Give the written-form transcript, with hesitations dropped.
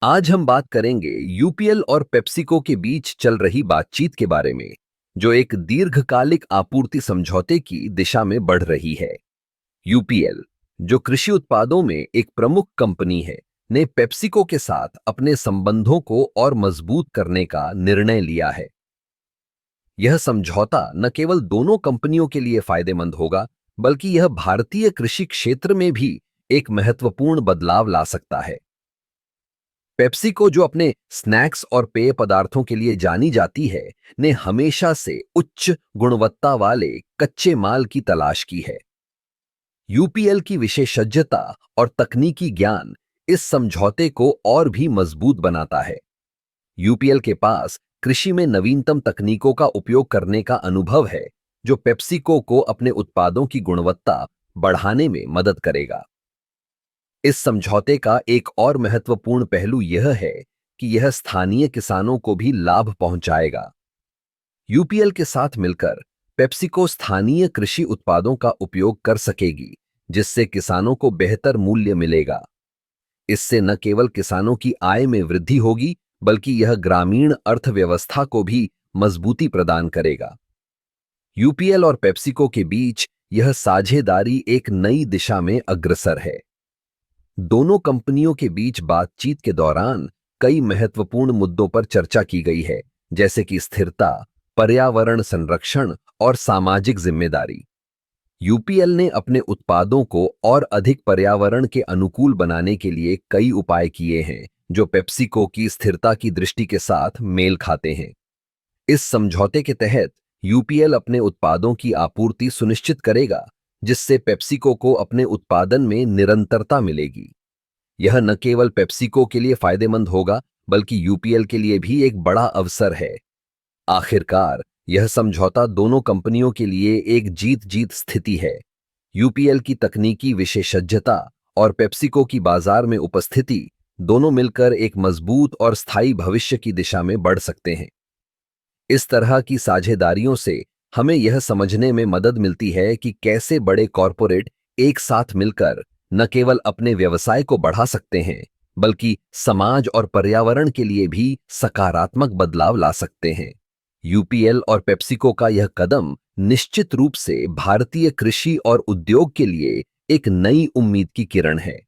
आज हम बात करेंगे यूपीएल और पेप्सिको के बीच चल रही बातचीत के बारे में, जो एक दीर्घकालिक आपूर्ति समझौते की दिशा में बढ़ रही है। यूपीएल, जो कृषि उत्पादों में एक प्रमुख कंपनी है, ने पेप्सिको के साथ अपने संबंधों को और मजबूत करने का निर्णय लिया है। यह समझौता न केवल दोनों कंपनियों के लिए फायदेमंद होगा, बल्कि यह भारतीय कृषि क्षेत्र में भी एक महत्वपूर्ण बदलाव ला सकता है। पेप्सिको, जो अपने स्नैक्स और पेय पदार्थों के लिए जानी जाती है, ने हमेशा से उच्च गुणवत्ता वाले कच्चे माल की तलाश की है। यूपीएल की विशेषज्ञता और तकनीकी ज्ञान इस समझौते को और भी मजबूत बनाता है। यूपीएल के पास कृषि में नवीनतम तकनीकों का उपयोग करने का अनुभव है, जो पेप्सिको को अपने उत्पादों की गुणवत्ता बढ़ाने में मदद करेगा। इस समझौते का एक और महत्वपूर्ण पहलू यह है कि यह स्थानीय किसानों को भी लाभ पहुंचाएगा। यूपीएल के साथ मिलकर पेप्सिको स्थानीय कृषि उत्पादों का उपयोग कर सकेगी, जिससे किसानों को बेहतर मूल्य मिलेगा। इससे न केवल किसानों की आय में वृद्धि होगी, बल्कि यह ग्रामीण अर्थव्यवस्था को भी मजबूती प्रदान करेगा। यूपीएल और पेप्सिको के बीच यह साझेदारी एक नई दिशा में अग्रसर है। दोनों कंपनियों के बीच बातचीत के दौरान कई महत्वपूर्ण मुद्दों पर चर्चा की गई है, जैसे कि स्थिरता, पर्यावरण संरक्षण और सामाजिक जिम्मेदारी। यूपीएल ने अपने उत्पादों को और अधिक पर्यावरण के अनुकूल बनाने के लिए कई उपाय किए हैं, जो पेप्सिको की स्थिरता की दृष्टि के साथ मेल खाते हैं। इस समझौते के तहत यूपीएल अपने उत्पादों की आपूर्ति सुनिश्चित करेगा, जिससे पेप्सिको को अपने उत्पादन में निरंतरता मिलेगी। यह न केवल पेप्सिको के लिए फायदेमंद होगा, बल्कि यूपीएल के लिए भी एक बड़ा अवसर है। आखिरकार, यह समझौता दोनों कंपनियों के लिए एक जीत-जीत स्थिति है। यूपीएल की तकनीकी विशेषज्ञता और पेप्सिको की बाजार में उपस्थिति दोनों मिलकर एक मजबूत और स्थायी भविष्य की दिशा में बढ़ सकते हैं। इस तरह की साझेदारियों से हमें यह समझने में मदद मिलती है कि कैसे बड़े कॉरपोरेट एक साथ मिलकर न केवल अपने व्यवसाय को बढ़ा सकते हैं, बल्कि समाज और पर्यावरण के लिए भी सकारात्मक बदलाव ला सकते हैं। यूपीएल और पेप्सिको का यह कदम निश्चित रूप से भारतीय कृषि और उद्योग के लिए एक नई उम्मीद की किरण है।